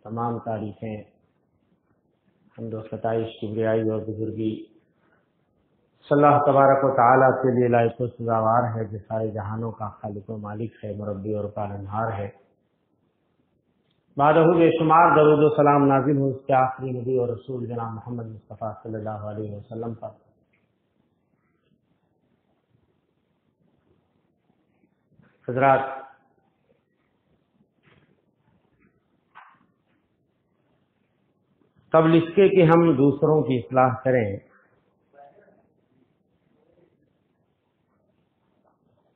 تمام تعریفیں حمد و ستائش کبریائی اور بزرگی اللہ تبارک و تعالیٰ کے لیے لائق و سزاوار ہے، جو سارے جہانوں کا خالق و مالک ہے، مربی اور پالنہار ہے۔ بعدہ بے شمار درود و سلام نازل ہو اس کے آخری نبی اور رسول جناب محمد مصطفیٰ صلی اللہ علیہ وسلم پر۔ حضرات، قبل اس کے کہ ہم دوسروں کی اصلاح کریں،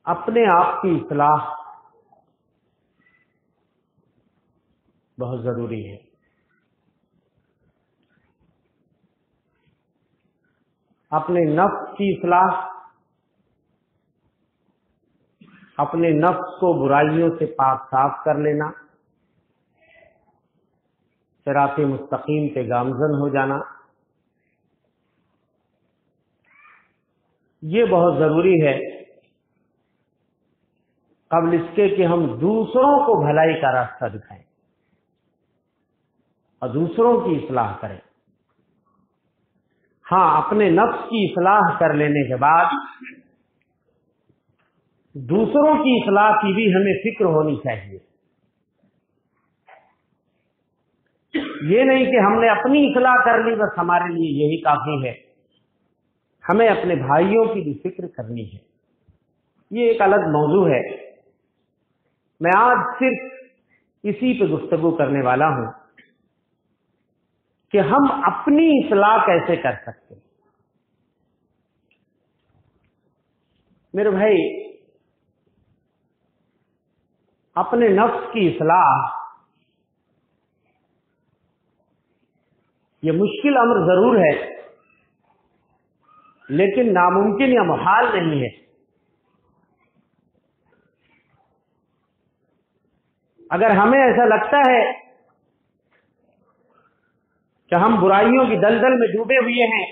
اپنے آپ کی اصلاح بہت ضروری ہے۔ اپنے نفس کی اصلاح، اپنے نفس کو برائیوں سے پاک صاف کر لینا، صراط مستقیم پہ گامزن ہو جانا، یہ بہت ضروری ہے قبل اس کے کہ ہم دوسروں کو بھلائی کا راستہ دکھائیں اور دوسروں کی اصلاح کریں۔ ہاں، اپنے نفس کی اصلاح کر لینے کے بعد دوسروں کی اصلاح کی بھی ہمیں فکر ہونی چاہیے۔ یہ نہیں کہ ہم نے اپنی اصلاح کر لی بس ہمارے لیے یہی کافی ہے، ہمیں اپنے بھائیوں کی بھی فکر کرنی ہے۔ یہ ایک الگ موضوع ہے، میں آج صرف اسی پہ گفتگو کرنے والا ہوں کہ ہم اپنی اصلاح کیسے کر سکتے ہیں۔ میرے بھائی، اپنے نفس کی اصلاح یہ مشکل امر ضرور ہے، لیکن ناممکن یا محال نہیں ہے۔ اگر ہمیں ایسا لگتا ہے کہ ہم برائیوں کی دلدل میں ڈوبے ہوئے ہیں،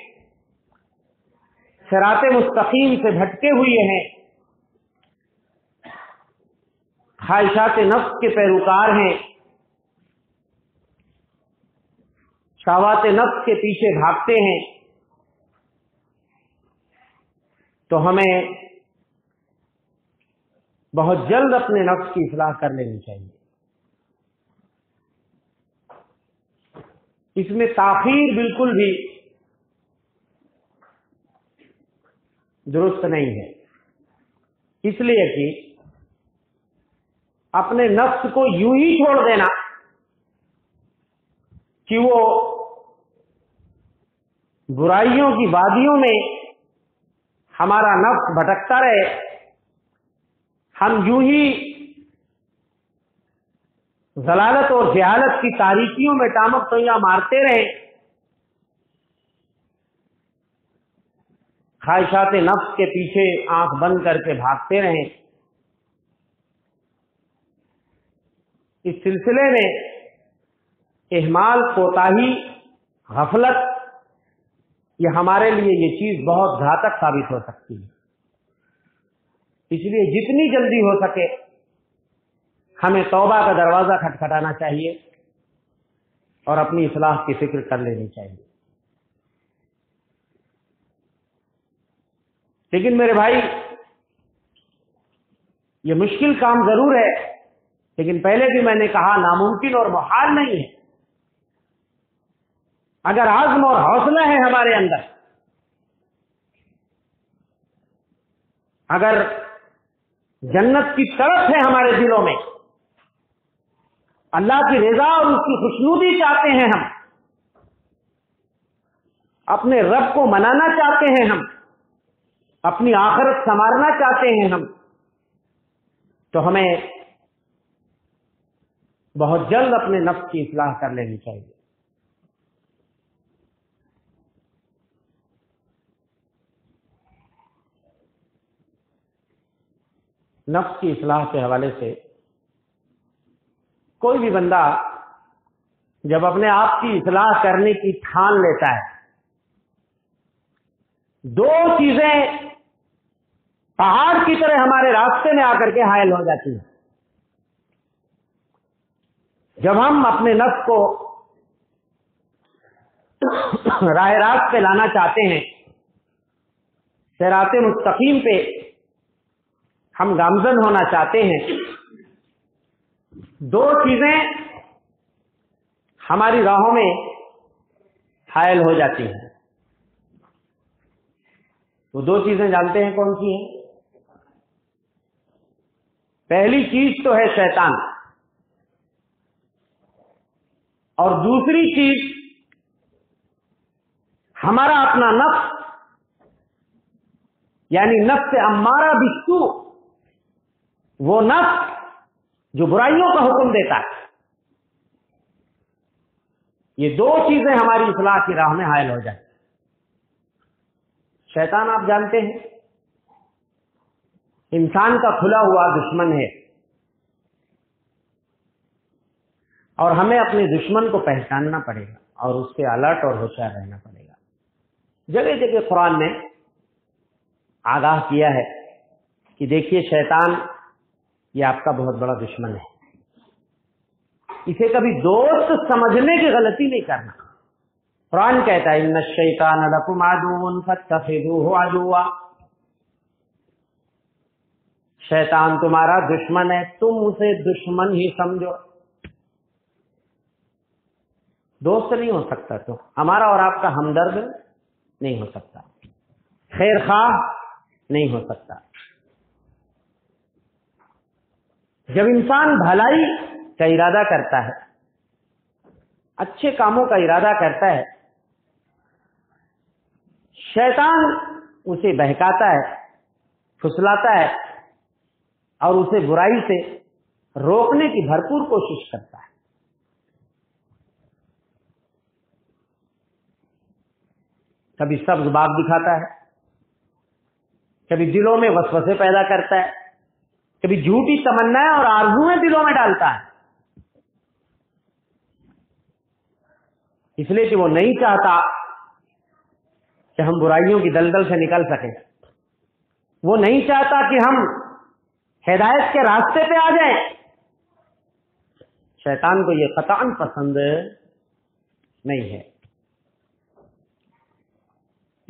صراط مستقیم سے بھٹکے ہوئے ہیں، خواہشات نفس کے پیروکار ہیں، شہوات نفس کے پیچھے بھاگتے ہیں، تو ہمیں بہت جلد اپنے نفس کی اصلاح کر لینی چاہیے۔ اس میں تاخیر بالکل بھی درست نہیں ہے، اس لیے کہ اپنے نفس کو یوں ہی چھوڑ دینا کہ وہ برائیوں کی وادیوں میں ہمارا نفس بھٹکتا رہے، ہم یوں ہی ضلالت اور جہالت کی تاریکیوں میں ٹامک تویاں مارتے رہیں، خواہشات نفس کے پیچھے آنکھ بند کر کے بھاگتے رہیں۔ اس سلسلے میں اہمال، کوتاہی، غفلت، یہ ہمارے لیے یہ چیز بہت گھاتک ثابت ہو سکتی ہے۔ اس لیے جتنی جلدی ہو سکے ہمیں توبہ کا دروازہ کھٹکھٹانا چاہیے اور اپنی اصلاح کی فکر کر لینی چاہیے۔ لیکن میرے بھائی، یہ مشکل کام ضرور ہے، لیکن پہلے بھی میں نے کہا ناممکن اور محال نہیں ہے۔ اگر عزم اور حوصلہ ہے ہمارے اندر، اگر جنت کی طرف ہے ہمارے دلوں میں، اللہ کی رضا اور اس کی خوشنودی چاہتے ہیں، ہم اپنے رب کو منانا چاہتے ہیں، ہم اپنی آخرت سنوارنا چاہتے ہیں، ہم تو ہمیں بہت جلد اپنے نفس کی اصلاح کر لینی چاہیے۔ نفس کی اصلاح کے حوالے سے کوئی بھی بندہ جب اپنے آپ کی اصلاح کرنے کی ٹھان لیتا ہے، دو چیزیں پہاڑ کی طرح ہمارے راستے میں آ کر کے حائل ہو جاتی ہیں۔ جب ہم اپنے نفس کو راہ راست پہ لانا چاہتے ہیں، صراط مستقیم پہ ہم گامزن ہونا چاہتے ہیں، دو چیزیں ہماری راہوں میں حائل ہو جاتی ہیں۔ وہ دو چیزیں جانتے ہیں کون سی ہیں؟ پہلی چیز تو ہے شیطان، اور دوسری چیز ہمارا اپنا نفس، یعنی نفس امارہ بالسوء، وہ نفس جو برائیوں کا حکم دیتا ہے۔ یہ دو چیزیں ہماری اصلاح کی راہ میں حائل ہو جائیں۔ شیطان آپ جانتے ہیں انسان کا کھلا ہوا دشمن ہے، اور ہمیں اپنے دشمن کو پہچاننا پڑے گا اور اس سے الرٹ اور ہوشیار رہنا پڑے گا۔ جگہ جگہ قرآن نے آگاہ کیا ہے کہ دیکھیے شیطان یہ آپ کا بہت بڑا دشمن ہے، اسے کبھی دوست سمجھنے کی غلطی نہیں کرنا۔ قرآن کہتا ہے ان الشیطان لکم عدو فاتخذوہ عدوا، شیطان تمہارا دشمن ہے، تم اسے دشمن ہی سمجھو۔ دوست نہیں ہو سکتا، تو ہمارا اور آپ کا ہمدرد نہیں ہو سکتا، خیر خواہ نہیں ہو سکتا۔ جب انسان بھلائی کا ارادہ کرتا ہے، اچھے کاموں کا ارادہ کرتا ہے، شیطان اسے بہکاتا ہے، پھسلاتا ہے اور اسے برائی سے روکنے کی بھرپور کوشش کرتا ہے۔ کبھی سبز باغ دکھاتا ہے، کبھی دلوں میں وسوسے پیدا کرتا ہے، کبھی جھوٹی تمنائیں اور آرزویں دلوں میں ڈالتا ہے، اس لیے کہ وہ نہیں چاہتا کہ ہم برائیوں کی دلدل سے نکل سکیں، وہ نہیں چاہتا کہ ہم ہدایت کے راستے پہ آ جائیں۔ شیطان کو یہ قطعاً پسند نہیں ہے۔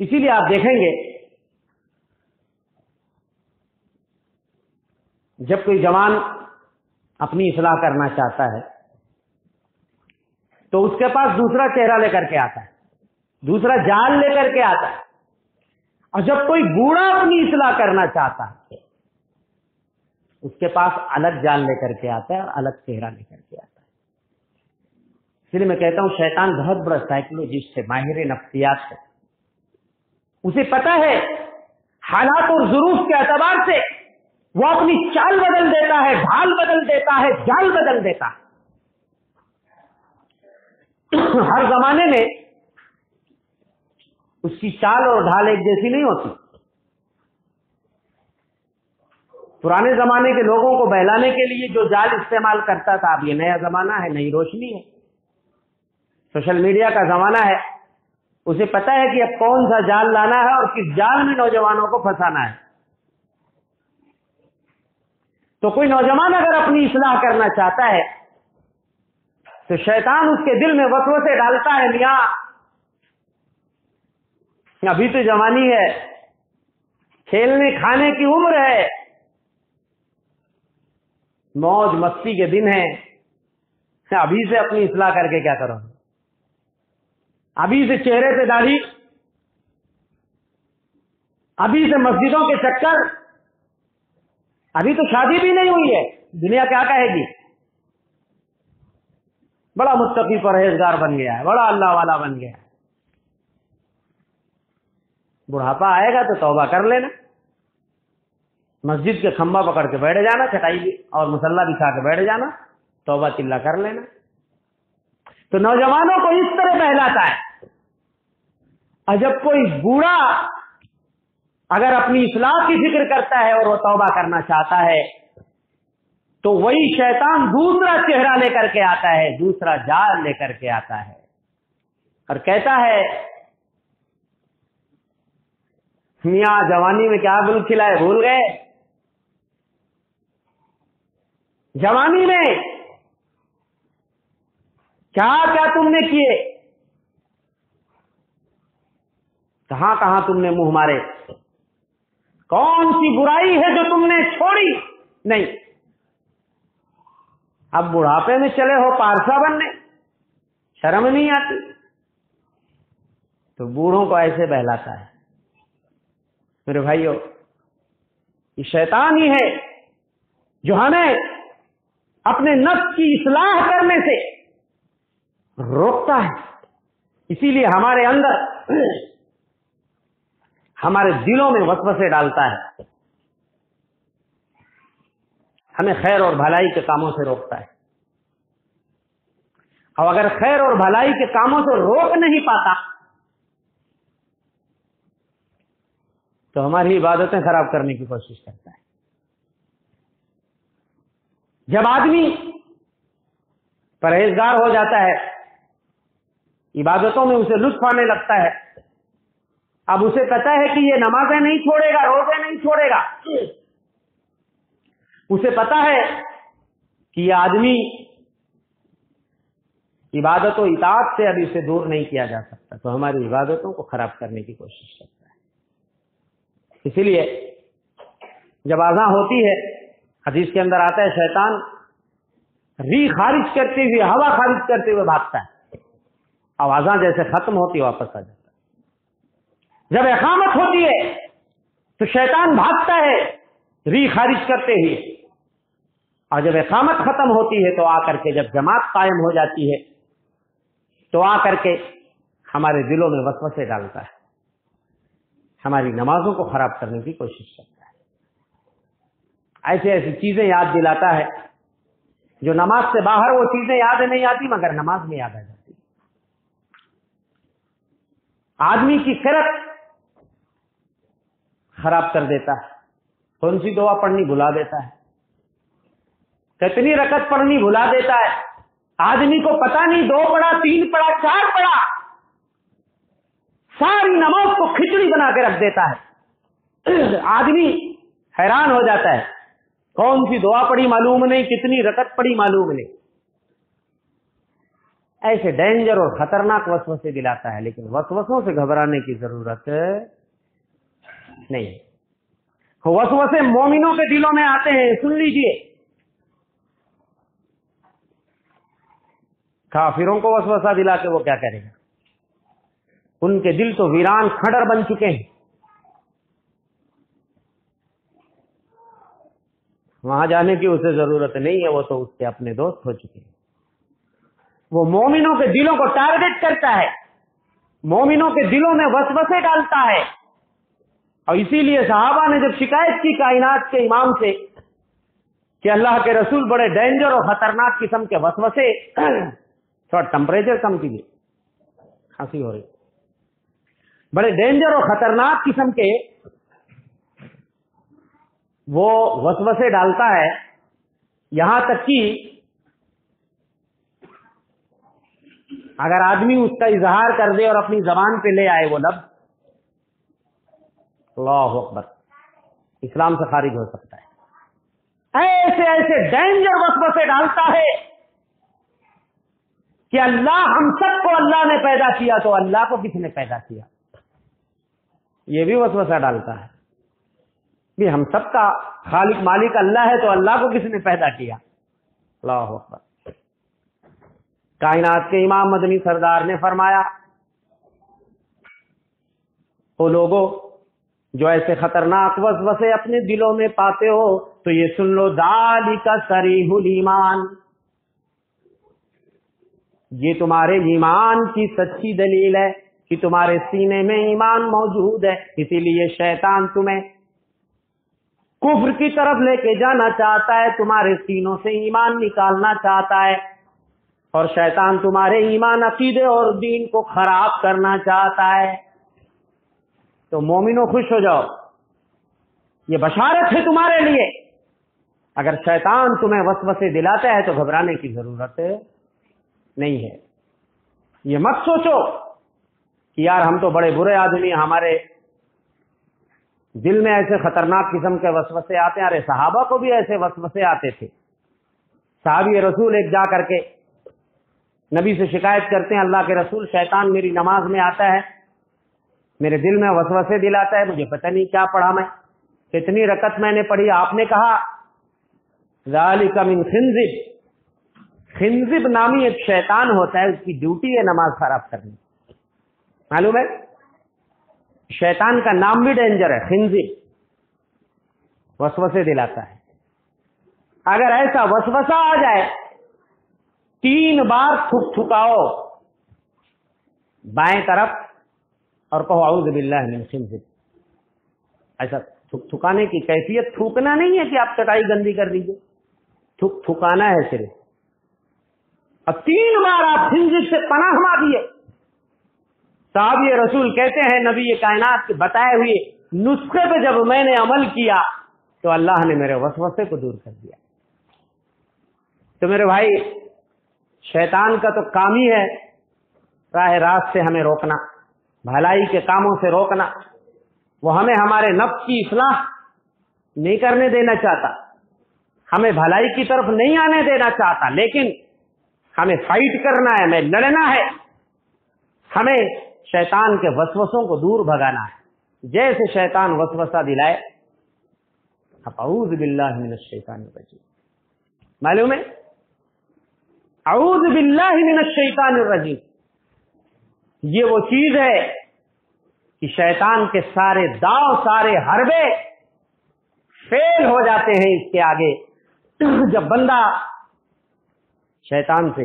اسی لیے آپ دیکھیں گے جب کوئی جوان اپنی اصلاح کرنا چاہتا ہے تو اس کے پاس دوسرا چہرہ لے کر کے آتا ہے، دوسرا جال لے کر کے آتا ہے، اور جب کوئی بوڑھا اپنی اصلاح کرنا چاہتا ہے اس کے پاس الگ جال لے کر کے آتا ہے اور الگ چہرہ لے کر کے آتا ہے۔ اس لیے میں کہتا ہوں شیطان بہت بڑا سائیکولوجسٹ ہے، ماہر نفسیات ہے، اسے پتا ہے حالات اور ظروف کے اعتبار سے وہ اپنی چال بدل دیتا ہے، ڈھال بدل دیتا ہے، جال بدل دیتا ہے۔ ہر زمانے میں اس کی چال اور ڈھال ایک جیسی نہیں ہوتی۔ پرانے زمانے کے لوگوں کو بہلانے کے لیے جو جال استعمال کرتا تھا، اب یہ نیا زمانہ ہے، نئی روشنی ہے، سوشل میڈیا کا زمانہ ہے، اسے پتا ہے کہ اب کون سا جال لانا ہے اور کس جال میں نوجوانوں کو پھنسانا ہے۔ تو کوئی نوجوان اگر اپنی اصلاح کرنا چاہتا ہے تو شیطان اس کے دل میں وسوسے ڈالتا ہے، میاں ابھی تو جوانی ہے، کھیلنے کھانے کی عمر ہے، موج مستی کے دن ہیں، ابھی سے اپنی اصلاح کر کے کیا کرو، ابھی سے چہرے پہ داڑھی، ابھی سے مسجدوں کے چکر، ابھی تو شادی بھی نہیں ہوئی ہے، دنیا کیا کہے گی؟ بڑا متقی پرہیزگار بن گیا ہے، بڑا اللہ والا بن گیا ہے، بڑھاپا آئے گا تو توبہ کر لینا، مسجد کے کھمبا پکڑ کے بیٹھ جانا، چٹائی بھی اور مصلی بچھا کے بیٹھ جانا، توبہ چلا کر لینا۔ تو نوجوانوں کو اس طرح بہلاتا ہے، اور جب کوئی بوڑھا اگر اپنی اصلاح کی فکر کرتا ہے اور وہ توبہ کرنا چاہتا ہے تو وہی شیطان دوسرا چہرہ لے کر کے آتا ہے، دوسرا جال لے کر کے آتا ہے اور کہتا ہے میاں جوانی میں کیا گل کھلائے بھول گئے، جوانی میں کیا کیا تم نے کیے، کہاں کہاں تم نے منہ مارے، کون سی برائی ہے جو تم نے چھوڑی نہیں۔ اب بڑھاپے میں چلے ہو پارسا بننے، شرم نہیں آتی؟ تو بوڑھوں کو ایسے بہلاتا ہے۔ میرے بھائیو، یہ شیطان ہی ہے جو ہمیں اپنے نفس کی اصلاح کرنے سے روکتا ہے۔ اسی لیے ہمارے اندر، ہمارے دلوں میں وسوسے ڈالتا ہے، ہمیں خیر اور بھلائی کے کاموں سے روکتا ہے۔ اور اگر خیر اور بھلائی کے کاموں سے روک نہیں پاتا تو ہماری عبادتیں خراب کرنے کی کوشش کرتا ہے۔ جب آدمی پرہیزگار ہو جاتا ہے، عبادتوں میں اسے لطف آنے لگتا ہے، اب اسے پتا ہے کہ یہ نمازیں نہیں چھوڑے گا، روزے نہیں چھوڑے گا، اسے پتا ہے کہ یہ آدمی عبادت و اطاعت سے ابھی اسے دور نہیں کیا جا سکتا، تو ہماری عبادتوں کو خراب کرنے کی کوشش کرتا ہے۔ اسی لیے جب اذان ہوتی ہے، حدیث کے اندر آتا ہے شیطان ری خارج کرتے ہوئے، ہوا خارج کرتے ہوئے بھاگتا ہے، اور اذان جیسے ختم ہوتی واپس آ جاتا ہے۔ جب اقامت ہوتی ہے تو شیطان بھاگتا ہے ری خارج کرتے ہوئے، اور جب اقامت ختم ہوتی ہے تو آ کر کے جب جماعت قائم ہو جاتی ہے تو آ کر کے ہمارے دلوں میں وسوسے ڈالتا ہے، ہماری نمازوں کو خراب کرنے کی کوشش کرتا ہے، ایسی ایسی چیزیں یاد دلاتا ہے جو نماز سے باہر وہ چیزیں یاد نہیں آتی مگر نماز میں یاد آ جاتی۔ آدمی کی قرت خراب کر دیتا ہے، کون سی دعا پڑھنی بھلا دیتا ہے، کتنی رکعت پڑھنی بھلا دیتا ہے۔ آدمی کو پتہ نہیں 2 پڑھا، 3 پڑھا، 4 پڑھا، ساری نماز کو کھچڑی بنا کے رکھ دیتا ہے۔ آدمی حیران ہو جاتا ہے، کون سی دعا پڑھی معلوم نہیں، کتنی رکعت پڑھی معلوم نہیں۔ ایسے ڈینجر اور خطرناک وسوسے دلاتا ہے، لیکن وسوسوں سے گھبرانے کی ضرورت نہیں۔ وسوسے مومنوں کے دلوں میں آتے ہیں، سن لیجئے۔ کافروں کو وسوسہ دلا کے وہ کیا کرے گا؟ ان کے دل تو ویران کھنڈر بن چکے ہیں، وہاں جانے کی اسے ضرورت نہیں ہے، وہ تو اس کے اپنے دوست ہو چکے ہیں۔ وہ مومنوں کے دلوں کو ٹارگٹ کرتا ہے، مومنوں کے دلوں میں وسوسے ڈالتا ہے، اور اسی لیے صحابہ نے جب شکایت کی کائنات کے امام سے کہ اللہ کے رسول بڑے ڈینجر اور خطرناک قسم کے وسوسے، تھوڑا ٹمپریچر کم کیجیے، کھانسی ہو رہی، بڑے ڈینجر اور خطرناک قسم کے وہ وسوسے ڈالتا ہے، یہاں تک کہ اگر آدمی اس کا اظہار کر دے اور اپنی زبان پہ لے آئے وہ لفظ، اللہ اکبر، اسلام سے خارج ہو سکتا ہے۔ ایسے ایسے ڈینجر وسوسے ڈالتا ہے کہ اللہ، ہم سب کو اللہ نے پیدا کیا تو اللہ کو کس نے پیدا کیا، یہ بھی وسوسہ ڈالتا ہے بھی ہم سب کا خالق مالک اللہ ہے تو اللہ کو کس نے پیدا کیا، اللہ اکبر۔ کائنات کے امام مدنی سردار نے فرمایا، وہ لوگوں جو ایسے خطرناک وسوسے اپنے دلوں میں پاتے ہو تو یہ سن لو، ذالک صریح الایمان، یہ تمہارے ایمان کی سچی دلیل ہے کہ تمہارے سینے میں ایمان موجود ہے، اسی لیے شیطان تمہیں کفر کی طرف لے کے جانا چاہتا ہے، تمہارے سینوں سے ایمان نکالنا چاہتا ہے، اور شیطان تمہارے ایمان، عقیدے اور دین کو خراب کرنا چاہتا ہے۔ تو مومنوں خوش ہو جاؤ، یہ بشارت ہے تمہارے لیے، اگر شیطان تمہیں وسوسے دلاتا ہے تو گھبرانے کی ضرورت نہیں ہے۔ یہ مت سوچو کہ یار ہم تو بڑے برے آدمی، ہمارے دل میں ایسے خطرناک قسم کے وسوسے آتے ہیں۔ ارے صحابہ کو بھی ایسے وسوسے آتے تھے۔ صحابی رسول ایک جا کر کے نبی سے شکایت کرتے ہیں اللہ کے رسول شیطان میری نماز میں آتا ہے، میرے دل میں وسوسے دلاتا ہے، مجھے پتہ نہیں کیا پڑھا میں، کتنی رکعت میں نے پڑھی. آپ نے کہا ذالک من خنزب، خنزب نامی ایک شیطان ہوتا ہے، اس کی ڈیوٹی ہے نماز خراب کرنی. معلوم ہے شیطان کا نام بھی ڈینجر ہے، خنزب، وسوسے دلاتا ہے. اگر ایسا وسوسہ آ جائے 3 بار تھک تھکاؤ بائیں طرف اور کہو اعوذ باللہ من خنزب. ایسا تھک تھکانے کی کیفیت تھوکنا نہیں ہے کہ آپ چٹائی گندی کر دیجیے، تھک تھکانا ہے صرف. اب 3 بار آپ خنزب سے پناہ مانگیے. صحابی رسول کہتے ہیں نبی کائنات کے بتائے ہوئے نسخے پہ جب میں نے عمل کیا تو اللہ نے میرے وسوسے کو دور کر دیا. تو میرے بھائی شیطان کا تو کام ہی ہے راہ راست سے ہمیں روکنا، بھلائی کے کاموں سے روکنا. وہ ہمیں ہمارے نفس کی اصلاح نہیں کرنے دینا چاہتا، ہمیں بھلائی کی طرف نہیں آنے دینا چاہتا، لیکن ہمیں فائٹ کرنا ہے، ہمیں لڑنا ہے، ہمیں شیطان کے وسوسوں کو دور بھگانا ہے. جیسے شیطان وسوسہ دلائے اعوذ باللہ من الشیطان الرجیم. معلوم ہے اعوذ باللہ من الشیطان الرجیم یہ وہ چیز ہے کہ شیطان کے سارے داؤ، سارے حربے فیل ہو جاتے ہیں اس کے آگے جب بندہ شیطان سے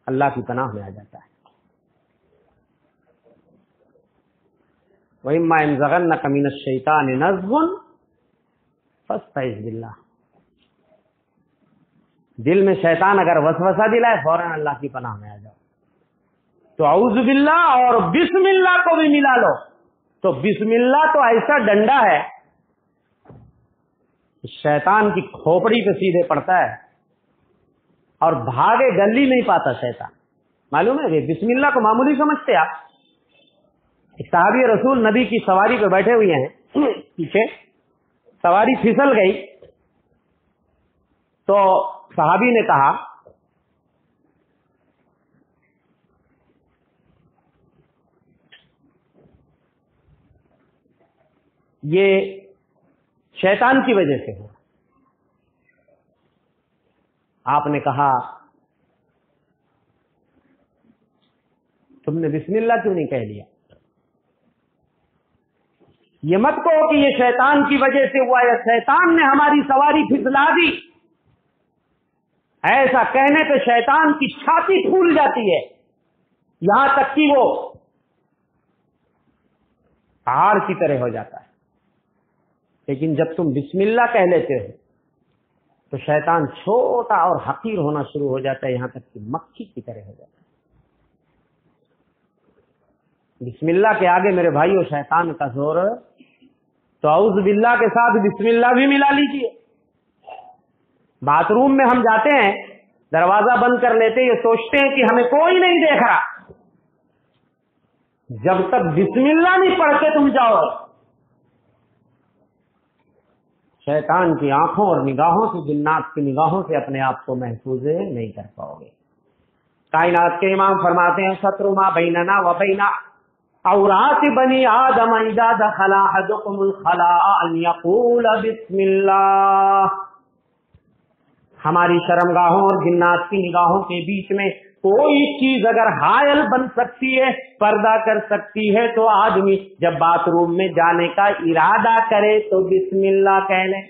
اللہ کی پناہ میں آ جاتا ہے. وَإِمَّا يَنزَغَنَّكَ مِنَ الشَّيْطَانِ نَزْغٌ فَاسْتَعِذْ بِاللَّهِ. دل میں شیطان اگر وسوسہ دلائے فوراً اللہ کی پناہ میں آ جاؤ. تو اعوذ باللہ اور بسم اللہ کو بھی ملا لو. تو بسم اللہ تو ایسا ڈنڈا ہے شیطان کی کھوپڑی پہ سیدھے پڑتا ہے اور بھاگے گلی نہیں پاتا شیطان. معلوم ہے بسم اللہ کو معمولی سمجھتے آپ. ایک صحابی رسول نبی کی سواری پہ بیٹھے ہوئے ہیں، پیچھے سواری پھسل گئی تو صحابی نے کہا یہ شیطان کی وجہ سے ہوا. آپ نے کہا تم نے بسم اللہ کیوں نہیں کہہ لیا؟ یہ مت کہو کہ یہ شیطان کی وجہ سے ہوا یا شیطان نے ہماری سواری پھسلا دی. ایسا کہنے پہ شیطان کی چھاتی پھول جاتی ہے، یہاں تک کہ وہ پہاڑ کی طرح ہو جاتا ہے. لیکن جب تم بسم اللہ کہہ لیتے ہو تو شیطان چھوٹا اور حقیر ہونا شروع ہو جاتا ہے، یہاں تک کہ مکھی کی طرح ہو جاتا ہے. بسم اللہ کے آگے میرے بھائیو شیطان کا زور، تو اعوذ باللہ کے ساتھ بسم اللہ بھی ملا لیجیے. باتھ روم میں ہم جاتے ہیں، دروازہ بند کر لیتے، یہ سوچتے ہیں کہ ہمیں کوئی نہیں دیکھ رہا. جب تک بسم اللہ نہیں پڑھ کے تم جاؤ شیطان کی آنکھوں اور نگاہوں سے، جنات کی نگاہوں سے اپنے آپ کو محفوظ نہیں کر پاؤ گے. کائنات کے امام فرماتے ہیں ستر ما بیننا و بین عورات بنی آدم اذا دخل احدکم الخلاء ان یقول بسم اللہ. ہماری شرمگاہوں اور جنات کی نگاہوں کے بیچ میں کوئی چیز اگر حائل بن سکتی ہے، پردہ کر سکتی ہے، تو آدمی جب باتھ روم میں جانے کا ارادہ کرے تو بسم اللہ کہہ لے.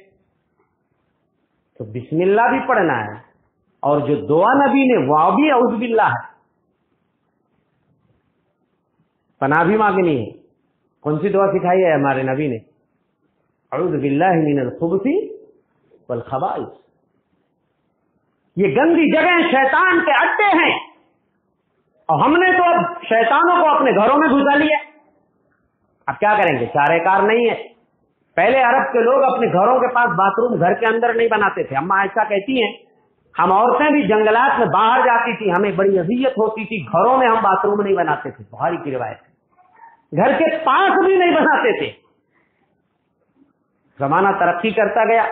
تو بسم اللہ بھی پڑھنا ہے، اور جو دعا نبی نے وہ بھی اعوذ باللہ ہے، پناہ بھی مانگنی ہے. کون سی دعا سکھائی ہے ہمارے نبی نے؟ اعوذ باللہ من الخبث والخبائث. یہ گندی جگہیں شیطان کے اڈے ہیں، اور ہم نے تو اب شیطانوں کو اپنے گھروں میں گھسا لیا. اب کیا کریں گے، چارے کار نہیں ہے. پہلے عرب کے لوگ اپنے گھروں کے پاس باتھ روم گھر کے اندر نہیں بناتے تھے. اما عائشہ کہتی ہیں ہم عورتیں بھی جنگلات میں باہر جاتی تھی، ہمیں بڑی اذیت ہوتی تھی، گھروں میں ہم باتھ روم نہیں بناتے تھے. بخاری کی روایت ہے. گھر کے پاس بھی نہیں بناتے تھے. زمانہ ترقی کرتا گیا،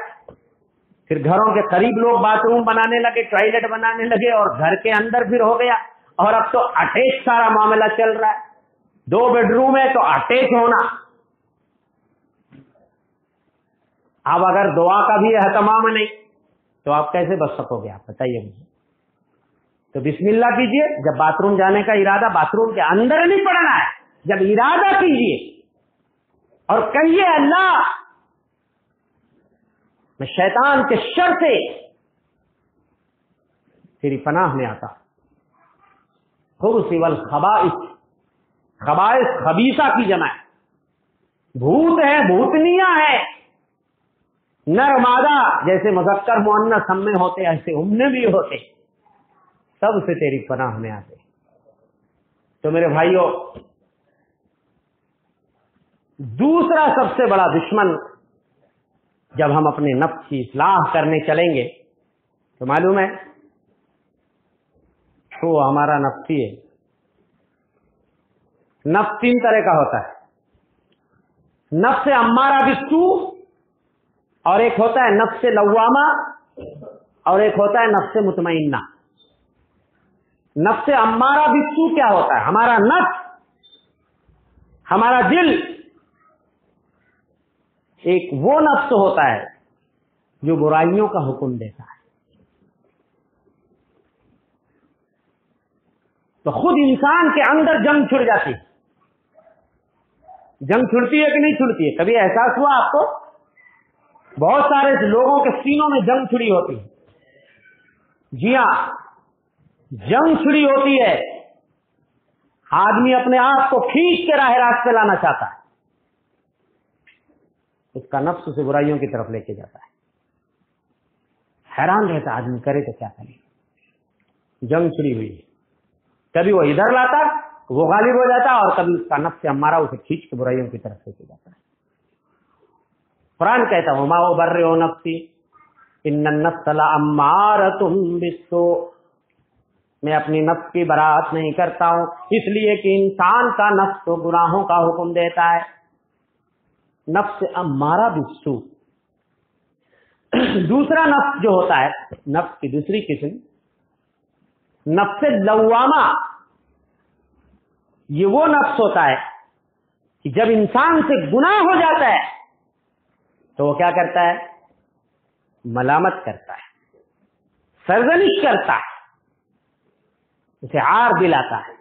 پھر گھروں کے قریب لوگ باتھ روم بنانے لگے، ٹوائلٹ بنانے لگے، اور گھر کے اندر پھر ہو گیا اور اب تو اٹیچ سارا معاملہ چل رہا ہے، 2 بیڈ روم ہے تو اٹیچ ہونا. اب اگر دعا کا بھی اہتمام نہیں تو آپ کیسے بچ سکو گے؟ آپ بتائیے مجھے. تو بسم اللہ کیجئے، جب باتھ روم جانے کا ارادہ باتھ روم کے اندر نہیں پڑنا ہے، جب ارادہ کیجئے اور کہیے اللہ میں شیطان کے شر سے تیری پناہ میں آتا. خبث والخبائث، خبائث خبیثہ کی جمع ہے، بھوت ہے، بھوتنیاں ہے، نر مادہ جیسے مذکر مؤنث ہم میں ہوتے ایسے ہم میں بھی ہوتے، سب سے تیری پناہ میں آتے. تو میرے بھائیوں، دوسرا سب سے بڑا دشمن جب ہم اپنے نفس کی اصلاح کرنے چلیں گے تو معلوم ہے تو ہمارا نفس ہی ہے. نفس 3 طرح کا ہوتا ہے، نفس امارہ بالسوء، اور ایک ہوتا ہے نفس لوامہ، اور ایک ہوتا ہے نفس مطمئنہ. نفس امارہ بالسوء کیا ہوتا ہے؟ ہمارا نفس، ہمارا دل ایک وہ نفس ہوتا ہے جو برائیوں کا حکم دیتا ہے. تو خود انسان کے اندر جنگ چھڑ جاتی ہے. جنگ چھڑتی ہے کہ نہیں چھڑتی ہے؟ کبھی احساس ہوا آپ کو؟ بہت سارے لوگوں کے سینوں میں جنگ چھڑی ہوتی ہے. جی ہاں، جنگ چھڑی ہوتی ہے. آدمی اپنے آپ کو کھینچ کے راہ راست پہ لانا چاہتا ہے، اس کا نفس اسے برائیوں کی طرف لے کے جاتا ہے. حیران رہتا آدمی کرے تو کیا کرے. جنگ چھڑی ہوئی ہے، کبھی وہ ادھر لاتا وہ غالب ہو جاتا، اور کبھی اس کا نفس ہمارا اسے کھینچ کے برائیوں کی طرف لے کے جاتا ہے. قرآن کہتا ہوں ما ابرئ نفسی ان النفس لامارۃ بالسوء، میں اپنی نفس کی برات نہیں کرتا ہوں، اس لیے کہ انسان کا نفس تو گناہوں کا حکم دیتا ہے. نفس امارہ بالسوء. دوسرا نفس جو ہوتا ہے، نفس کی دوسری قسم نفس لوامہ. یہ وہ نفس ہوتا ہے کہ جب انسان سے گناہ ہو جاتا ہے تو وہ کیا کرتا ہے؟ ملامت کرتا ہے، سرزنش کرتا ہے، اسے عار دلاتا ہے.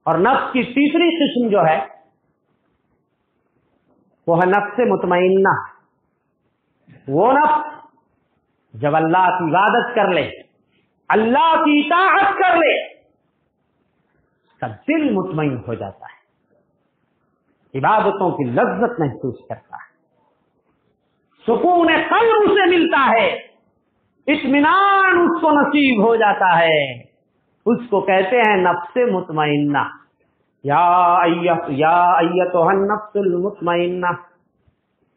اور نفس کی تیسری قسم جو ہے وہ ہے نفس مطمئنہ. وہ نفس جب اللہ کی عبادت کر لے، اللہ کی اطاعت کر لے، اس کا دل مطمئن ہو جاتا ہے، عبادتوں کی لذت محسوس کرتا ہے، سکون قلب اسے ملتا ہے، اطمینان اس کو نصیب ہو جاتا ہے. اس کو کہتے ہیں نفس مطمئنہ. یا ایتھا النفس المطمئنہ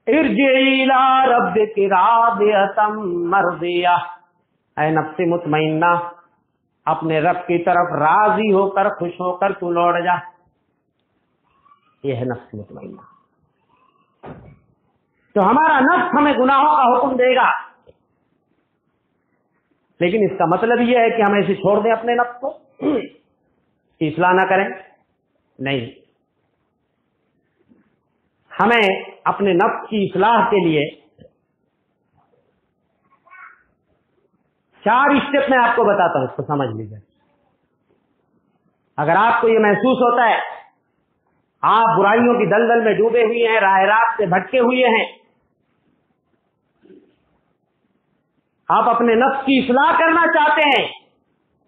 ارجعی الی ربک راضیۃ مرضیہ. اے نفس مطمئنہ، اپنے رب کی طرف راضی ہو کر، خوش ہو کر تو لوٹ جا. یہ ہے نفس مطمئنہ. تو ہمارا نفس ہمیں گناہوں کا حکم دے گا، لیکن اس کا مطلب یہ ہے کہ ہم ایسے چھوڑ دیں اپنے نفس کو کہ اصلاح نہ کریں؟ نہیں. ہمیں اپنے نفس کی اصلاح کے لیے 4 اسٹیپ میں آپ کو بتاتا ہوں، اس کو سمجھ لیجیے. اگر آپ کو یہ محسوس ہوتا ہے آپ برائیوں کی دلدل میں ڈوبے ہوئے ہیں، راہ راست سے بھٹکے ہوئے ہیں، آپ اپنے نفس کی اصلاح کرنا چاہتے ہیں،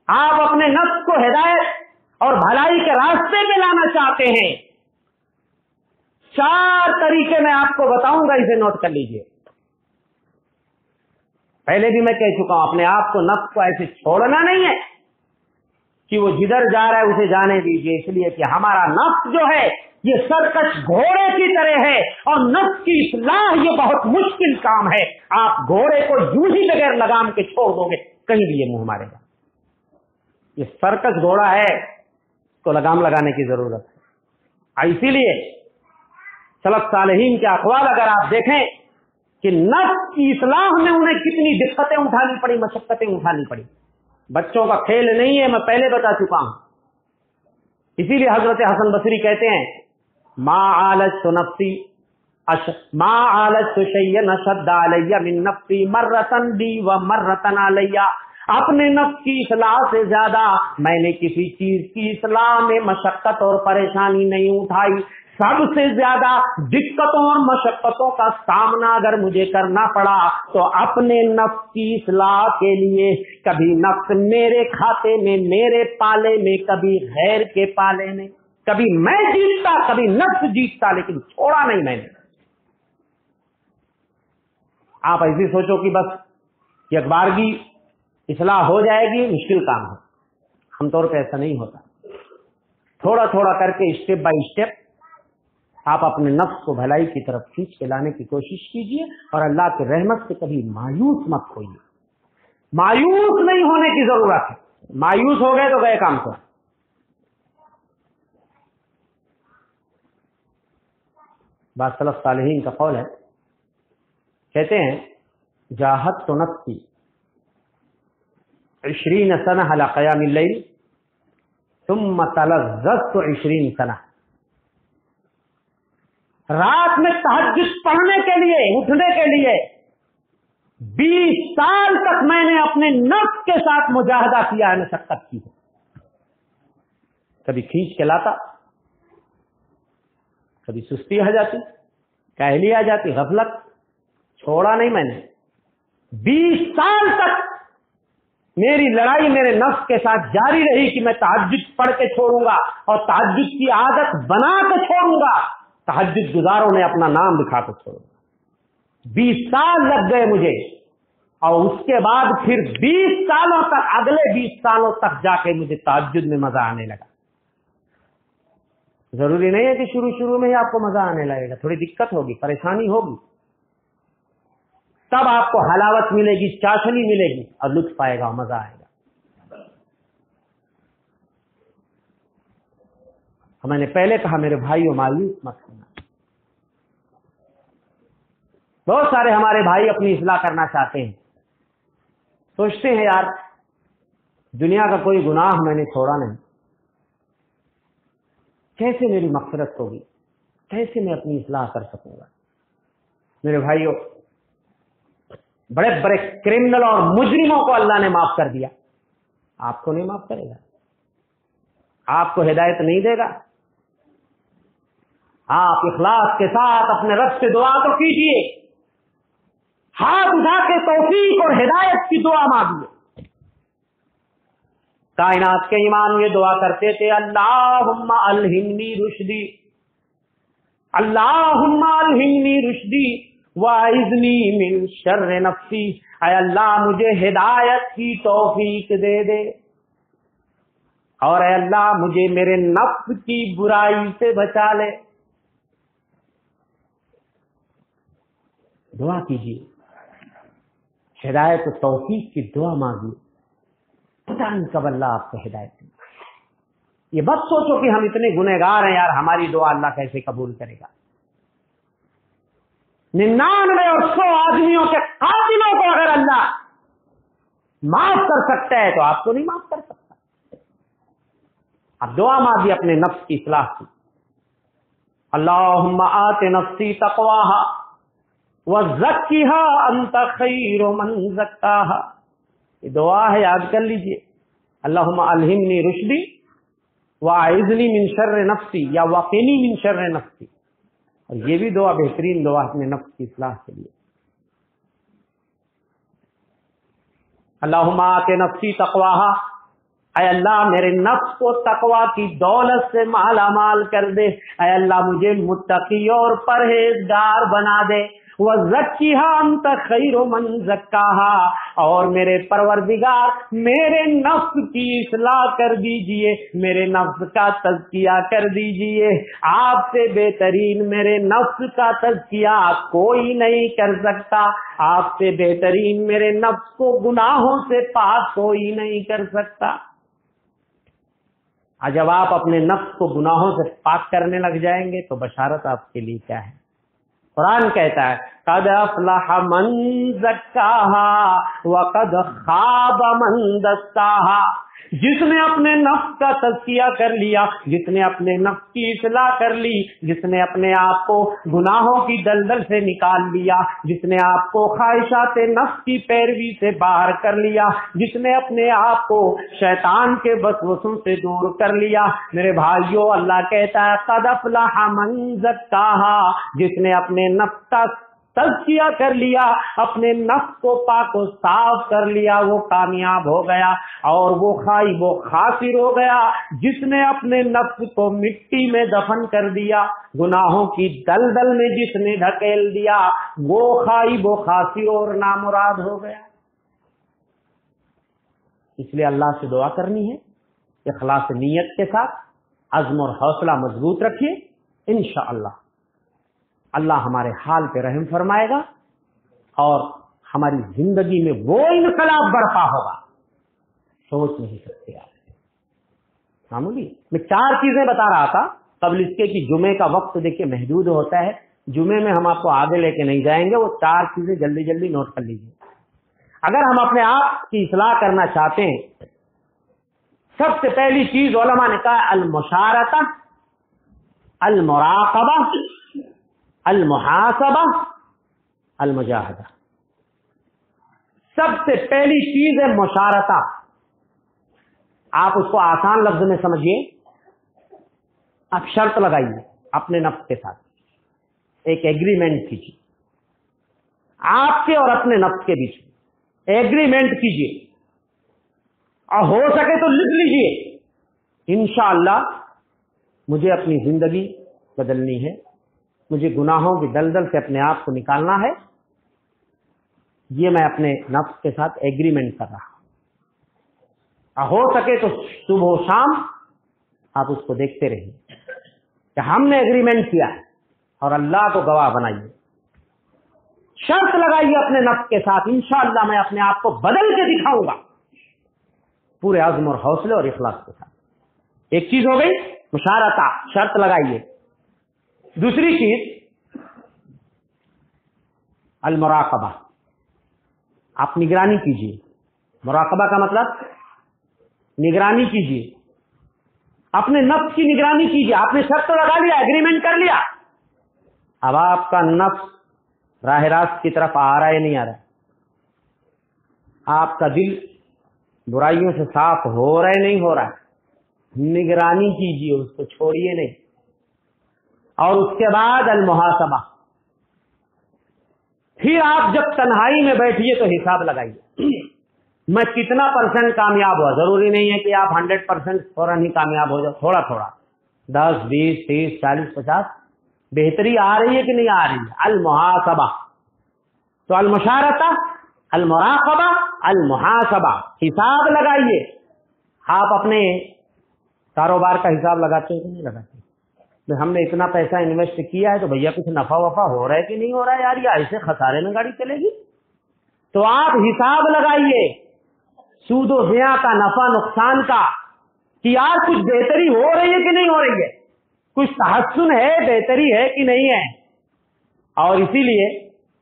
آپ اپنے نفس کو ہدایت اور بھلائی کے راستے پہ لانا چاہتے ہیں، 4 طریقے میں آپ کو بتاؤں گا، اسے نوٹ کر لیجئے. پہلے بھی میں کہہ چکا ہوں، اپنے آپ کو نفس کو ایسے چھوڑنا نہیں ہے کہ وہ جدھر جا رہا ہے اسے جانے دیجیے، اس لیے کہ ہمارا نفس جو ہے یہ سرکش گھوڑے کی طرح ہے، اور نفس کی اصلاح یہ بہت مشکل کام ہے. آپ گھوڑے کو یوں ہی بغیر لگام کے چھوڑ دو گے کہیں بھی یہ منہ مارے گا. یہ سرکش گھوڑا ہے، اس کو لگام لگانے کی ضرورت ہے. اسی لیے سلف صالحین کے اقوال اگر آپ دیکھیں کہ نفس کی اصلاح میں انہیں کتنی دقتیں اٹھانی پڑی، مشقتیں اٹھانی پڑی. بچوں کا کھیل نہیں ہے، میں پہلے بتا چکا ہوں. اسی لیے حضرت حسن بصری کہتے ہیں ما عالجت نفسی ما عالجت شیئا اشد علی من نفسی مرتن بی و مرتن علی. اپنے نفس کی اصلاح سے زیادہ میں نے کسی چیز کی اصلاح میں مشقت اور پریشانی نہیں اٹھائی. سب سے زیادہ دقتوں اور مشقتوں کا سامنا اگر مجھے کرنا پڑا تو اپنے نفس کی اصلاح کے لیے. کبھی نفس میرے کھاتے میں، میرے پالے میں، کبھی غیر کے پالے میں. کبھی میں جیتتا، کبھی نفس جیتتا، لیکن چھوڑا نہیں میں نے. آپ ایسی سوچو کہ بس ایک بارگی اصلاح ہو جائے گی، مشکل کام ہے. عام طور پہ ایسا نہیں ہوتا. تھوڑا تھوڑا کر کے اسٹیپ بائی اسٹیپ آپ اپنے نفس کو بھلائی کی طرف کھینچ کے لانے کی کوشش کیجیے، اور اللہ کی رحمت سے کبھی مایوس مت ہوئیے. مایوس نہیں ہونے کی ضرورت ہے. مایوس ہو گئے تو گئے کام کو. بعض سلف صالحین کا قول ہے، کہتے ہیں جاہدت نفسی 20 سنہ علی قیام اللیل ثم تلذذت 20 سنہ. رات میں تہجد پڑھنے کے لیے، اٹھنے کے لیے 20 سال تک میں نے اپنے نفس کے ساتھ مجاہدہ کیا ہے، مشقت کی ہے. کبھی کھینچ کے لاتا، کبھی سستی آ جاتی، کاہلی آ جاتی، غفلت. چھوڑا نہیں میں نے. 20 سال تک میری لڑائی میرے نفس کے ساتھ جاری رہی کہ میں تہجد پڑھ کے چھوڑوں گا اور تہجد کی عادت بنا کے چھوڑوں گا. تہجد گزاروں نے اپنا نام لکھا کے چھوڑوں گا. 20 سال لگ گئے مجھے، اور اس کے بعد پھر 20 سالوں تک، اگلے 20 سالوں تک جا کے مجھے تہجد میں مزہ آنے لگا. ضروری نہیں ہے کہ شروع میں ہی آپ کو مزہ آنے لگے گا. تھوڑی دقت ہوگی، پریشانی ہوگی، تب آپ کو حلاوت ملے گی، چاشنی ملے گی، اور لطف آئے گا، مزہ آئے گا. میں نے پہلے کہا میرے بھائیو مایوس مت ہونا. بہت سارے ہمارے بھائی اپنی اصلاح کرنا چاہتے ہیں، سوچتے ہیں یار دنیا کا کوئی گناہ میں نے چھوڑا نہیں، کیسے میری مغفرت ہوگی، کیسے میں اپنی اصلاح کر سکوں گا. میرے بھائیو، بڑے بڑے کرمنل اور مجرموں کو اللہ نے معاف کر دیا، آپ کو نہیں معاف کرے گا، آپ کو ہدایت نہیں دے گا. آپ اخلاص کے ساتھ اپنے رب سے دعا تو کیجیے، ہاتھ اٹھا کے توفیق اور ہدایت کی دعا مانگیے. کائنات کے امام یہ دعا کرتے تھے، اللہم الہمنی رشدی، اللہم الہمنی رشدی واعذنی من شر نفسی. اے اللہ مجھے ہدایت کی توفیق دے دے، اور اے اللہ مجھے میرے نفس کی برائی سے بچا لے. دعا کیجیے، ہدایت و توفیق کی دعا مانگیے. پتہ نہیں کب اللہ آپ کو ہدایت دے. یہ بس سوچو کہ ہم اتنے گنہگار ہیں یار، ہماری دعا اللہ کیسے قبول کرے گا. 99 اور 100 آدمیوں کے قاتلوں کو اگر اللہ معاف کر سکتا ہے تو آپ کو نہیں معاف کر سکتا. اب دعا مانگیے اپنے نفس کی اصلاح کی. اللہم آت نفسی تقواہا وزکیہا انت خیر من زکاہا. یہ دعا ہے، یاد کر لیجئے. اللہم الہمنی رشدی واعذنی من شر نفسی، یا وقنی من شر نفسی. اور یہ بھی دعا بہترین دعا اپنے نفس کی اصلاح کے لیے. اللہم آت نفسی تقواہا، اے اللہ میرے نفس کو تقوی کی دولت سے مالا مال کر دے. اے اللہ مجھے متقی اور پرہیزگار بنا دے. وَزَكِّهَا أَنْتَ خَيْرُ مَنْ زَكَّاهَا، اور میرے پروردگار میرے نفس کی اصلاح کر دیجئے، میرے نفس کا تزکیہ کر دیجئے. آپ سے بہترین میرے نفس کا تزکیہ کوئی نہیں کر سکتا. آپ سے بہترین میرے نفس کو گناہوں سے پاک کوئی نہیں کر سکتا. جب آپ اپنے نفس کو گناہوں سے پاک کرنے لگ جائیں گے تو بشارت آپ کے لیے کیا ہے. قرآن کہتا ہے قد افلح من زکاہا وقد خاب من دساہا، جس نے اپنے نفس کا تزکیہ کر لیا، جس نے اپنے نفس کی اصلاح کر لی، جس نے اپنے آپ کو گناہوں کی دلدل سے نکال لیا، جس نے آپ کو خواہشات نفس کی پیروی سے باہر کر لیا، جس نے اپنے آپ کو شیطان کے وسوسوں سے دور کر لیا، میرے بھائیوں اللہ کہتا ہے قد افلح من زکاہا، جس نے اپنے نفس کا تزکیہ کر لیا، اپنے نفس کو پاک و صاف کر لیا، وہ کامیاب ہو گیا، اور وہ خائب و خاسر ہو گیا جس نے اپنے نفس کو مٹی میں دفن کر دیا، گناہوں کی دلدل میں جس نے ڈھکیل دیا، وہ خائب و خاسر اور نامراد ہو گیا۔ اس لیے اللہ سے دعا کرنی ہے، اخلاص نیت کے ساتھ عزم اور حوصلہ مضبوط رکھیے، انشاءاللہ اللہ ہمارے حال پہ رحم فرمائے گا اور ہماری زندگی میں وہ انقلاب برپا ہوگا سوچ نہیں سکتے آپ۔ معمولی میں 4 چیزیں بتا رہا تھا قبل اس کے کہ جمعے کا وقت دیکھیے محدود ہوتا ہے، جمعے میں ہم آپ کو آگے لے کے نہیں جائیں گے، وہ 4 چیزیں جلدی جلدی نوٹ کر لیجیے۔ اگر ہم اپنے آپ کی اصلاح کرنا چاہتے ہیں، سب سے پہلی چیز علماء نے کہا المشارطہ، المراقبہ، المحاسبہ، المجاہدہ۔ سب سے پہلی چیز ہے مشارطہ۔ آپ اس کو آسان لفظ میں سمجھیے، آپ شرط لگائیے اپنے نفس کے ساتھ، ایک ایگریمنٹ کیجیے آپ کے اور اپنے نفس کے بیچ میں، ایگریمنٹ کیجیے اور ہو سکے تو لکھ لیجیے انشاءاللہ مجھے اپنی زندگی بدلنی ہے، مجھے گناہوں کی دلدل سے اپنے آپ کو نکالنا ہے، یہ میں اپنے نفس کے ساتھ ایگریمنٹ کر رہا ہوں۔ ہو سکے تو صبح و شام آپ اس کو دیکھتے رہیے کہ ہم نے ایگریمنٹ کیا ہے، اور اللہ کو گواہ بنائیے، شرط لگائیے اپنے نفس کے ساتھ انشاءاللہ میں اپنے آپ کو بدل کے دکھاؤں گا، پورے عزم اور حوصلے اور اخلاص کے ساتھ۔ ایک چیز ہو گئی مشارطہ، شرط لگائیے۔ دوسری چیز المراقبہ، آپ نگرانی کیجیے۔ مراقبہ کا مطلب نگرانی کیجیے، اپنے نفس کی نگرانی کیجیے۔ آپ نے شرط لگا لیا، ایگریمنٹ کر لیا، اب آپ کا نفس راہ راست کی طرف آ رہا ہے نہیں آ رہا ہے، آپ کا دل برائیوں سے صاف ہو رہا ہے نہیں ہو رہا ہے، نگرانی کیجیے، اس کو چھوڑیے نہیں۔ اور اس کے بعد المحاسبہ، پھر آپ جب تنہائی میں بیٹھیے تو حساب لگائیے میں کتنا % کامیاب ہوا۔ ضروری نہیں ہے کہ آپ 100% فوراً ہی کامیاب ہو جاؤ، تھوڑا تھوڑا 10 20 30 40 50 بہتری آ رہی ہے کہ نہیں آ رہی ہے۔ المحاسبہ، تو المشارطہ، المراقبہ، المحاسبہ، حساب لگائیے۔ آپ اپنے کاروبار کا حساب لگاتے ہیں کہ نہیں لگاتے؟ ہم نے اتنا پیسہ انویسٹ کیا ہے تو بھیا کچھ نفع وفا ہو رہا ہے کہ نہیں ہو رہا ہے یار، یا ایسے خسارے میں گاڑی چلے گی؟ تو آپ حساب لگائیے سود و زیاں کا، نفع نقصان کا، کہ یار کچھ بہتری ہو رہی ہے کہ نہیں ہو رہی ہے، کچھ تحسن ہے، بہتری ہے کہ نہیں ہے۔ اور اسی لیے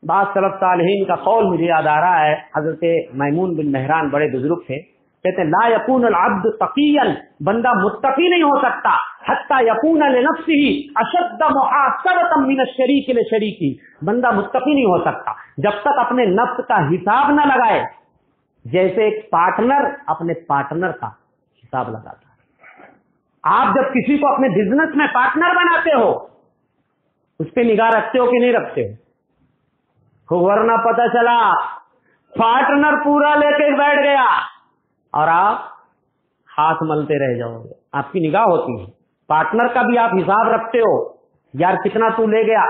بعض سلف صالحین کا قول مجھے یاد آ رہا ہے، حضرت میمون بن مہران بڑے بزرگ تھے، کہتے ہیں لا یکون العبد تقیا، بندہ متقی نہیں ہو سکتا حتی یکون لنفسہ اشد محاسبۃ من الشریک لشریکہ، بندہ متقی نہیں ہو سکتا جب تک اپنے نفس کا حساب نہ لگائے، جیسے ایک پارٹنر اپنے پارٹنر کا حساب لگاتا ہے۔ آپ جب کسی کو اپنے بزنس میں پارٹنر بناتے ہو، اس پہ نگاہ رکھتے ہو کہ نہیں رکھتے ہو؟ ورنہ پتہ چلا پارٹنر پورا لے کے بیٹھ گیا اور آپ ہاتھ ملتے رہ جاؤ گے۔ آپ کی نگاہ ہوتی ہے، پارٹنر کا بھی آپ حساب رکھتے ہو، یار کتنا تو لے گیا،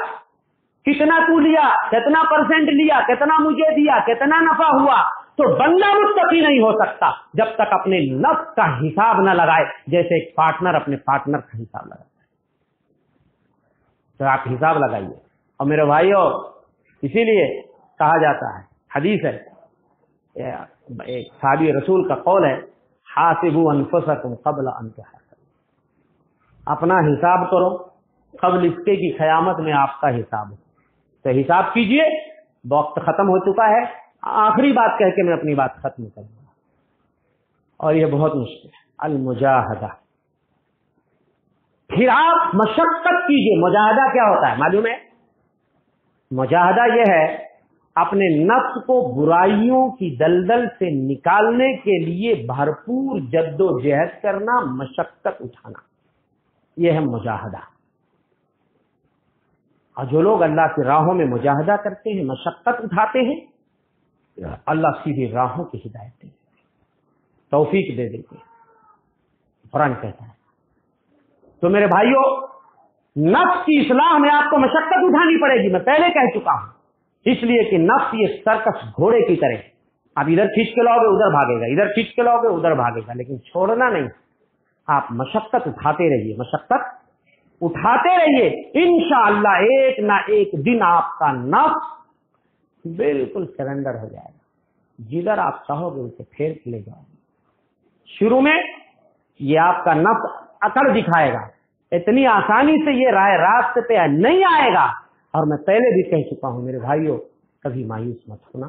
کتنا تو لیا، کتنا % لیا، کتنا مجھے دیا، کتنا نفع ہوا۔ تو بندہ متقی نہیں ہو سکتا جب تک اپنے نفس کا حساب نہ لگائے، جیسے ایک پارٹنر اپنے پارٹنر کا حساب لگاتا ہے۔ تو آپ حساب لگائیے۔ اور میرے بھائیو، اسی لیے کہا جاتا ہے، حدیث ہے، ایک صحابی رسول کا قول ہے، حاسبوا انفسکم قبل ان تحاسبوا، اپنا حساب کرو قبل اس کے کی قیامت میں آپ کا حساب ہو۔ تو حساب کیجئے، وقت ختم ہو چکا ہے. آخری بات کہہ کے میں اپنی بات ختم کروں گا، اور یہ بہت مشکل ہے. المجاہدہ. پھر آپ مشقت کیجئے. مجاہدہ کیا ہوتا ہے معلوم ہے؟ مجاہدہ یہ ہے اپنے نفس کو برائیوں کی دلدل سے نکالنے کے لیے بھرپور جد و جہد کرنا، مشقت اٹھانا، یہ ہے مجاہدہ. اور جو لوگ اللہ کی راہوں میں مجاہدہ کرتے ہیں، مشقت اٹھاتے ہیں، اللہ سیدھی راہوں کی ہدایت دے دیتے ہیں، توفیق دے دیتے ہیں. قرآن کہتا ہے. تو میرے بھائیوں، نفس کی اصلاح میں آپ کو مشقت اٹھانی پڑے گی. میں پہلے کہہ چکا ہوں، اس لیے کہ نفس یہ سرکش گھوڑے کی طرح، آپ ادھر کھینچ کے لاؤ گے ادھر بھاگے گا، ادھر کھینچ کے لاؤ گے ادھر بھاگے گا، لیکن چھوڑنا نہیں. آپ مشقت اٹھاتے رہیے، مشقت اٹھاتے رہیے. انشاءاللہ ایک نہ ایک دن آپ کا نفس بالکل سرنڈر ہو جائے گا. جدھر آپ چاہو گے اسے پھیر کے لے جاؤ گے. شروع میں یہ آپ کا نفس اکڑ دکھائے گا، اتنی آسانی سے یہ راہ راست پہ نہیں آئے گا. اور میں پہلے بھی کہہ چکا ہوں میرے بھائیوں، کبھی مایوس مت ہونا.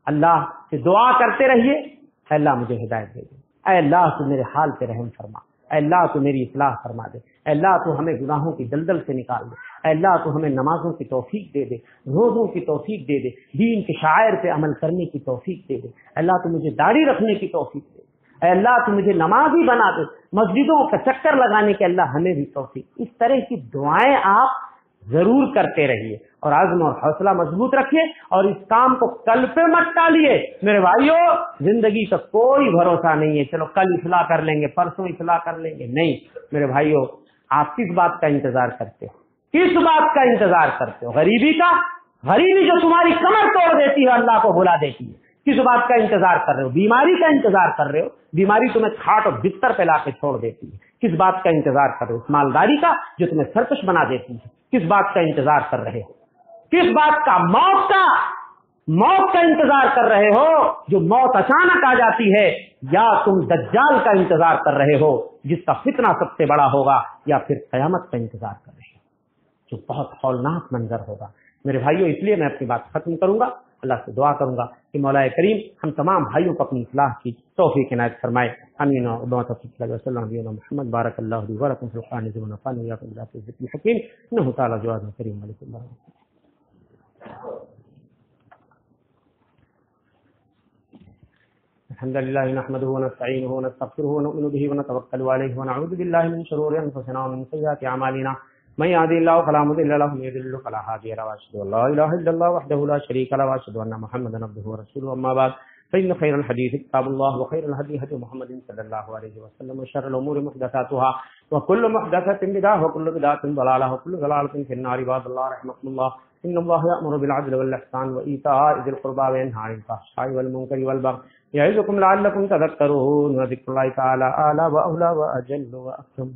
اللہ سے دعا کرتے رہیے، اے اللہ مجھے ہدایت دے دے، اے اللہ تو میرے حال پہ رحم فرما، اے اللہ تو میری اصلاح فرما دے، اے اللہ تو ہمیں گناہوں کی دلدل سے نکال دے، اے اللہ تو ہمیں نمازوں کی توفیق دے دے، روزوں کی توفیق دے دے، دین کے شعائر پہ عمل کرنے کی توفیق دے دے، اے اللہ تو مجھے داڑھی رکھنے کی توفیق دے، اے اللہ تو مجھے نمازی بنا دے، مسجدوں کا چکر لگانے کے اللہ ہمیں بھی توفیق. اس طرح کی دعائیں آپ ضرور کرتے رہیے، اور عزم اور حوصلہ مضبوط رکھیے، اور اس کام کو کل پہ مت ٹالیے. میرے بھائیوں، زندگی کا کوئی بھروسہ نہیں ہے چلو کل اصلاح کر لیں گے، پرسوں اصلاح کر لیں گے. نہیں میرے بھائیوں، آپ کس بات کا انتظار کرتے ہو؟ کس بات کا انتظار کرتے ہو؟ غریبی کا؟ غریبی جو تمہاری کمر توڑ دیتی ہے، اللہ کو بھلا دیتی ہے. کس بات کا انتظار کر رہے ہو؟ بیماری کا انتظار کر رہے ہو؟ بیماری تمہیں کھاٹ اور بستر پہ لا کے چھوڑ دیتی ہے. کس بات کا انتظار کر رہے ہو؟ مالداری کا جو تمہیں سرکش بنا دیتی ہے. کس بات کا انتظار کر رہے ہو؟ کس بات کا؟ موت کا انتظار کر رہے ہو، جو موت اچانک آ جاتی ہے، یا تم دجال کا انتظار کر رہے ہو جس کا فتنہ سب سے بڑا ہوگا، یا پھر قیامت کا انتظار کر رہے ہو جو بہت ہولناک منظر ہوگا. میرے بھائیوں، اس لیے میں اپنی بات ختم کروں گا. اللہ سے دعا کروں گا کہ مولا کریم ہم تمام بھائیوں کو اپنی اصلاح کی توفیق عنایت فرمائے. آمین. صلی اللہ علیہ محمد بارک اللہ علیہ ورحمۃ القرآن ونفعني وإياكم بالذكر الحكيم إنه تعالى جواد كريم ملك الله. الحمد لله نحمده ونستعينه ونستغفره ونؤمن به ونتوكل عليه ونعوذ بالله من شرور أنفسنا ومن سيئات أعمالنا من يهده الله فلا مضل له ومن يضلل فلا هادي له وأشهد أن لا إله إلا الله وحده لا شريك له وأشهد أن محمدا عبده ورسوله. أما بعد فإن خير الحديث كتاب الله وخير الهدي هدي محمد صلى الله عليه وسلم وشر الأمور محدثاتها وكل محدثة بدعة وكل بدعة ضلالة وكل ضلالة في النار. عباد الله رحمكم الله، إن الله يأمر بالعدل والإحسان وإيتاء ذي القربى وينهى عن الفحشاء والمنكر والبغي يعظكم لعلكم تذكرون. وذكر الله تعالى أعلى وأولى وأجل وأكرم.